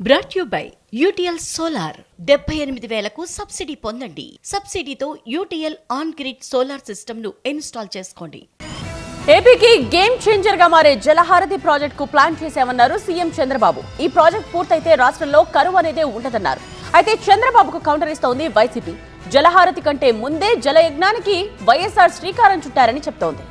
Brought you by UTL solar 78,000కు subsidy పొందండి. సబ్సిడీతో UTL on grid solar system ను ఇన్స్టాల్ చేసుకోండి. ఏపీకి గేమ్ చేంజర్ గా మారే జలహారతి ప్రాజెక్ట్ కు ప్లాన్ చేశామన్నారు సీఎం చంద్రబాబు. ఈ ప్రాజెక్ట్ పూర్తయితే రాష్ట్రంలో కరువు అనేదే ఉండదన్నారు. అయితే చంద్రబాబుకు కౌంటర్ ఇస్తోంది వైసీపీ. జలహారతి కంటే ముందే జలయజ్ఞానికి వైఎస్ఆర్ శ్రీకారం చుట్టారని చెప్తోంది.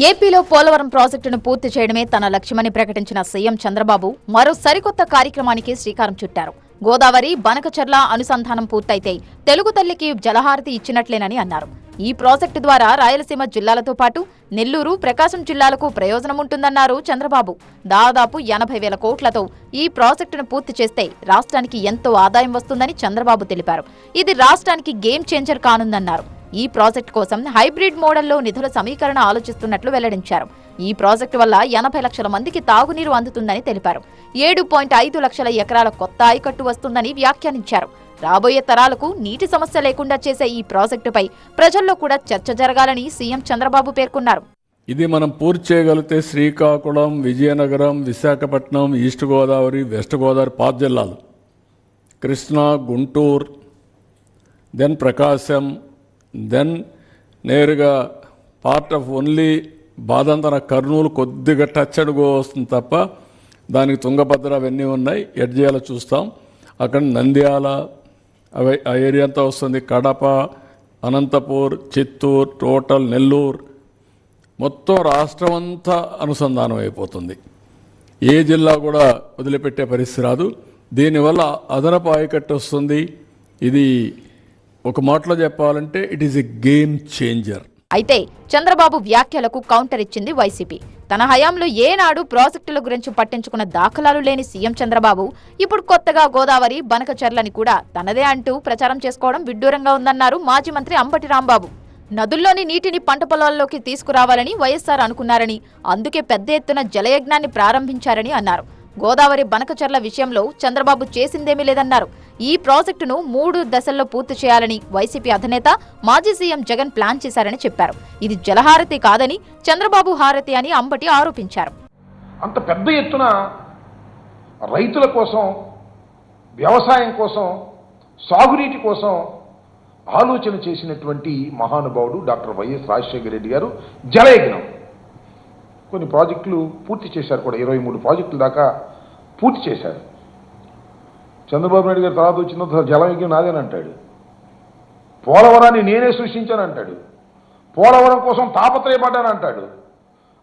ఏపీలో పోలవరం ప్రాజెక్టును పూర్తి చేయడమే తన లక్ష్యమని ప్రకటించిన సీఎం చంద్రబాబు మరో సరికొత్త కార్యక్రమానికి శ్రీకారం చుట్టారు. గోదావరి బనకచర్ల అనుసంధానం పూర్తయితే తెలుగు తల్లికి జలహారతి ఇచ్చినట్లేనని అన్నారు. ఈ ప్రాజెక్టు ద్వారా రాయలసీమ జిల్లాలతో పాటు నెల్లూరు, ప్రకాశం జిల్లాలకు ప్రయోజనముంటుందన్నారు చంద్రబాబు. దాదాపు 80,000 కోట్లతో ఈ ప్రాజెక్టును పూర్తి చేస్తే రాష్ట్రానికి ఎంతో ఆదాయం వస్తుందని చంద్రబాబు తెలిపారు. ఇది రాష్ట్రానికి గేమ్ చేంజర్ కానుందన్నారు. ఈ ప్రాజెక్టు కోసం హైబ్రిడ్ మోడల్లో నిధుల సమీకరణ ఆలోచిస్తున్నట్లు వెల్లడించారు. ఈ ప్రాజెక్టు వల్ల 80 లక్షల మందికి తాగునీరు అందుతుందని తెలిపారు. 7.5 లక్షల ఎకరాల కొత్త ఆయకట్టు వస్తుందని వ్యాఖ్యానించారు. రాబోయే తరాలకు నీటి సమస్య లేకుండా చేసే ఈ ప్రాజెక్టుపై ప్రజల్లో కూడా చర్చ జరగాలని సీఎం చంద్రబాబు పేర్కొన్నారు. ఇది మనం పూర్తి చేయగలిగితే శ్రీకాకుళం, విజయనగరం, విశాఖపట్నం, ఈస్ట్ గోదావరి, వెస్ట్ గోదావరి 5 జిల్లాలు, కృష్ణా, గుంటూరు, దెన్ ప్రకాశం, దెన్ నేరుగా పార్ట్ ఆఫ్ ఓన్లీ బాదంతన కర్నూలు కొద్దిగా టచ్ అడుగు వస్తుంది తప్ప దానికి తుంగభద్ర అవన్నీ ఉన్నాయి. ఎడ్జియాల చూస్తాం, అక్కడ నంద్యాల అవి ఆ ఏరియా అంతా వస్తుంది. కడప, అనంతపూర్, చిత్తూరు, టోటల్ నెల్లూరు, మొత్తం రాష్ట్రం అంతా అనుసంధానం అయిపోతుంది. ఏ జిల్లా కూడా వదిలిపెట్టే పరిస్థితి రాదు. దీనివల్ల అదనపు ఆయకట్టు వస్తుంది. ఇది ఒక మాటలో చెప్పాలంటే it is a game changer. అయితే చంద్రబాబు వ్యాఖ్యలకు కౌంటర్ ఇచ్చింది వైసీపీ. తన హయాంలో ఏనాడు ప్రాజెక్టుల గురించి పట్టించుకున్న దాఖలాలు లేని సీఎం చంద్రబాబు ఇప్పుడు కొత్తగా గోదావరి బనకచర్లని కూడా తనదే అంటూ ప్రచారం చేసుకోవడం విడ్డూరంగా ఉందన్నారు మాజీ మంత్రి అంబటి రాంబాబు. నదుల్లోని నీటిని పంట పొలాల్లోకి తీసుకురావాలని వైఎస్ఆర్ అనుకున్నారని, అందుకే పెద్ద ఎత్తున జలయజ్ఞాన్ని ప్రారంభించారని అన్నారు. గోదావరి బనకచర్ల విషయంలో చంద్రబాబు చేసిందేమీ లేదన్నారు. ఈ ప్రాజెక్టును 3 దశల్లో పూర్తి చేయాలని వైసీపీ అధినేత మాజీ సీఎం జగన్ ప్లాన్ చేశారని చెప్పారు. ఇది జలహారతి కాదని చంద్రబాబు హారతి అని అంబటి ఆరోపించారు. అంత పెద్ద ఎత్తున రైతుల కోసం, వ్యవసాయం కోసం, సాగునీటి కోసం ఆలోచన చేసినటువంటి మహానుభావుడు డాక్టర్ వైఎస్ రాజశేఖర రెడ్డి గారు. జలయజ్ఞం కొన్ని ప్రాజెక్టులు పూర్తి చేశారు కూడా, 23 ప్రాజెక్టుల దాకా పూర్తి చేశారు. చంద్రబాబు నాయుడు గారు తర్వాత వచ్చిన జలయజ్ఞం నాదేనంటాడు. పోలవరాన్ని నేనే సృష్టించానంటాడు. పోలవరం కోసం తాపత్రయపడ్డానంటాడు.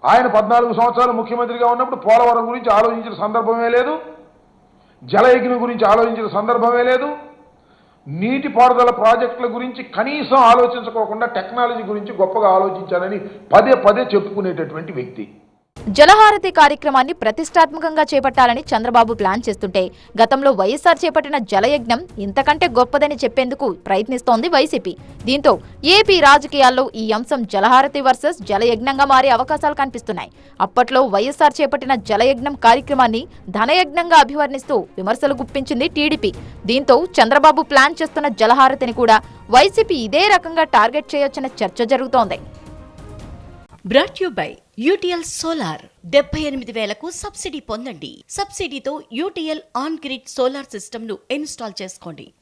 ఆయన 14 సంవత్సరాలు ముఖ్యమంత్రిగా ఉన్నప్పుడు పోలవరం గురించి ఆలోచించిన సందర్భమే లేదు, జలయజ్ఞం గురించి ఆలోచించిన సందర్భమే లేదు. నీటిపారుదల ప్రాజెక్టుల గురించి కనీసం ఆలోచించుకోకుండా టెక్నాలజీ గురించి గొప్పగా ఆలోచించానని పదే పదే చెప్పుకునేటటువంటి వ్యక్తి. జలహారతి కార్యక్రమాన్ని ప్రతిష్టాత్మకంగా చేపట్టాలని చంద్రబాబు ప్లాన్ చేస్తుంటే గతంలో వైఎస్ఆర్ చేపట్టిన జలయజ్ఞం ఇంతకంటే గొప్పదని చెప్పేందుకు ప్రయత్నిస్తోంది వైసీపీ. దీంతో ఏపీ రాజకీయాల్లో ఈ అంశం జలహారతి వర్సెస్ జలయజ్ఞంగా మారే అవకాశాలు కనిపిస్తున్నాయి. అప్పట్లో వైఎస్ఆర్ చేపట్టిన జలయజ్ఞం కార్యక్రమాన్ని ధనయజ్ఞంగా అభివర్ణిస్తూ విమర్శలు గుప్పించింది టీడీపీ. దీంతో చంద్రబాబు ప్లాన్ చేస్తున్న జలహారతిని కూడా వైసీపీ ఇదే రకంగా టార్గెట్ చేయొచ్చన్న చర్చ జరుగుతోంది. Brought you by UTL solar 78,000కు సబ్సిడీ పొందండి. సబ్సిడీతో UTL on grid solar system ను ఇన్స్టాల్ చేసుకోండి.